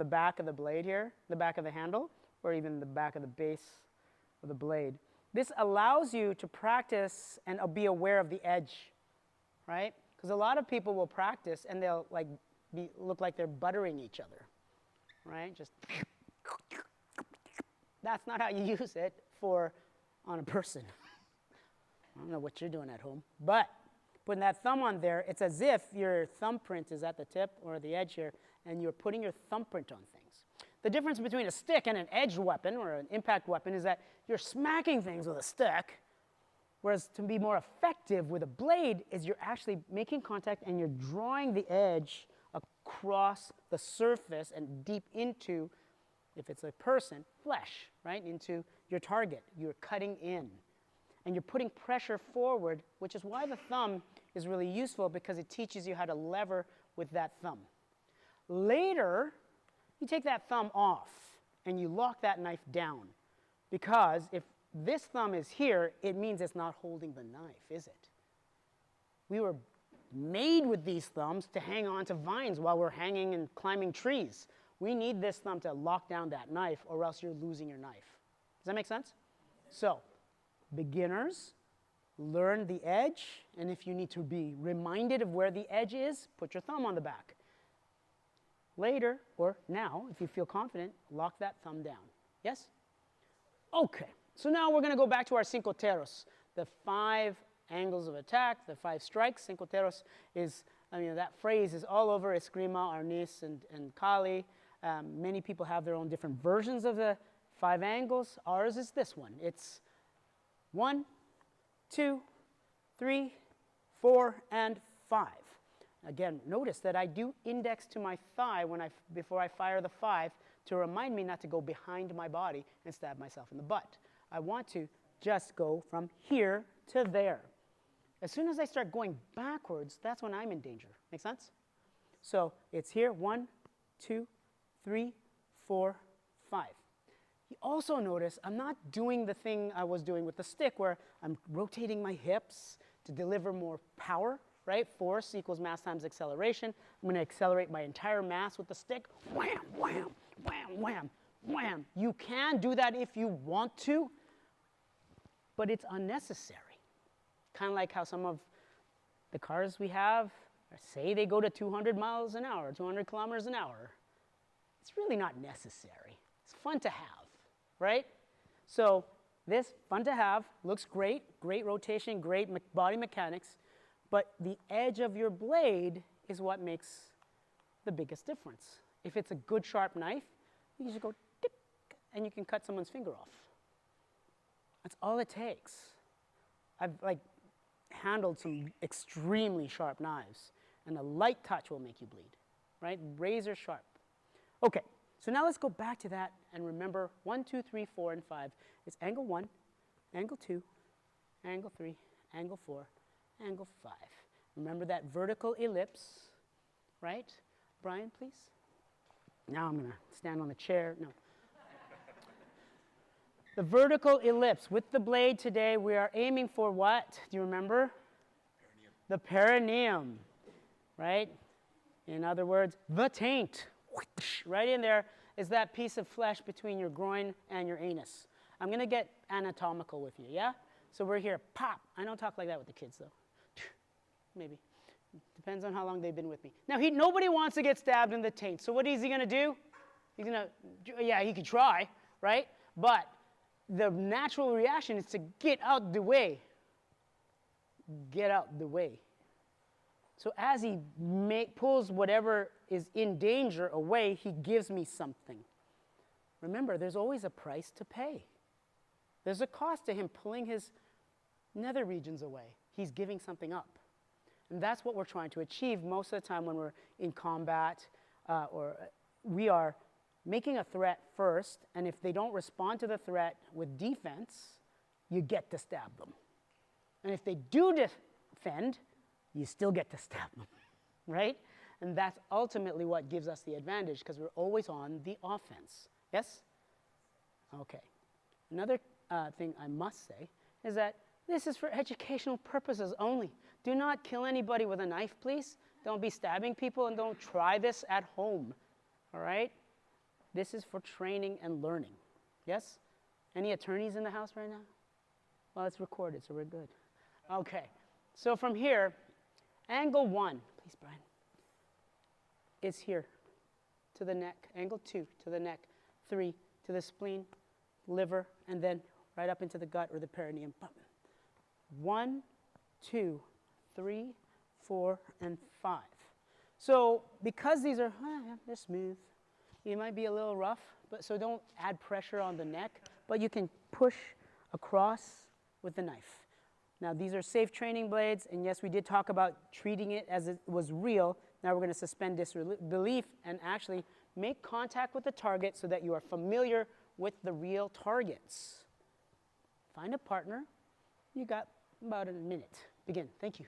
the back of the blade here, the back of the handle, or even the back of the base of the blade. This allows you to practice and be aware of the edge, right? Because a lot of people will practice and they'll like look like they're buttering each other, right? Just that's not how you use it on a person. I don't know what you're doing at home, but putting that thumb on there, it's as if your thumbprint is at the tip or the edge here, and you're putting your thumbprint on things. The difference between a stick and an edged weapon or an impact weapon is that you're smacking things with a stick, whereas to be more effective with a blade is you're actually making contact and you're drawing the edge across the surface and deep into, if it's a person, flesh, right, into your target. You're cutting in. And you're putting pressure forward, which is why the thumb is really useful, because it teaches you how to lever with that thumb. Later, you take that thumb off and you lock that knife down, because if this thumb is here, it means it's not holding the knife, is it? We were made with these thumbs to hang on to vines while we're hanging and climbing trees. We need this thumb to lock down that knife, or else you're losing your knife. Does that make sense? So, beginners, learn the edge, and if you need to be reminded of where the edge is, put your thumb on the back. Later, or now, if you feel confident, lock that thumb down. Yes? Okay, so now we're going to go back to our cinco terros, the 5 angles of attack, the 5 strikes. Cinco terros is, that phrase is all over Eskrima, Arnis, and Kali. Many people have their own different versions of the 5 angles. Ours is this one. It's 1, 2, 3, 4, and 5. Again, notice that I do index to my thigh before I fire the 5 to remind me not to go behind my body and stab myself in the butt. I want to just go from here to there. As soon as I start going backwards, that's when I'm in danger. Make sense? So it's here, 1, 2, 3, 4, 5. You also notice I'm not doing the thing I was doing with the stick where I'm rotating my hips to deliver more power, right? Force equals mass times acceleration. I'm going to accelerate my entire mass with the stick. Wham, wham, wham, wham, wham. You can do that if you want to, but it's unnecessary. Kind of like how some of the cars we have say they go to 200 miles an hour, 200 kilometers an hour. It's really not necessary. It's fun to have. Right? So this, fun to have, looks great, great rotation, great body mechanics, but the edge of your blade is what makes the biggest difference. If it's a good sharp knife, you just go tick, and you can cut someone's finger off. That's all it takes. I've handled some extremely sharp knives, and a light touch will make you bleed, right? Razor sharp. Okay. So now let's go back to that and remember 1, 2, 3, 4, and 5. It's angle 1, angle 2, angle 3, angle 4, angle 5. Remember that vertical ellipse, right? Brian, please. Now I'm going to stand on the chair. No. The vertical ellipse. With the blade today, we are aiming for what? Do you remember? Perineum. The perineum, right? In other words, the taint. Right in there is that piece of flesh between your groin and your anus. I'm going to get anatomical with you, yeah? So we're here, pop. I don't talk like that with the kids, though. Maybe. Depends on how long they've been with me. Now, nobody wants to get stabbed in the taint. So what is he going to do? He's going to, yeah, he could try, right? But the natural reaction is to get out the way. Get out the way. So as he pulls whatever is in danger away, he gives me something. Remember, there's always a price to pay. There's a cost to him pulling his nether regions away. He's giving something up. And that's what we're trying to achieve most of the time when we're in combat, or we are making a threat first, and if they don't respond to the threat with defense, you get to stab them. And if they do defend, you still get to stab them, right? And that's ultimately what gives us the advantage, because we're always on the offense. Yes? Okay. Another thing I must say is that this is for educational purposes only. Do not kill anybody with a knife, please. Don't be stabbing people, and don't try this at home, all right? This is for training and learning. Yes? Any attorneys in the house right now? Well, it's recorded, so we're good. Okay. So from here, angle 1, please, Brian, is here to the neck. Angle 2 to the neck. 3 to the spleen, liver, and then right up into the gut or the perineum. 1, 2, 3, 4, and 5. So because these are, they're smooth, it might be a little rough, but so don't add pressure on the neck, but you can push across with the knife. Now these are safe training blades, and yes, we did talk about treating it as it was real. Now we're going to suspend disbelief and actually make contact with the target so that you are familiar with the real targets. Find a partner. You got about a minute. Begin. Thank you.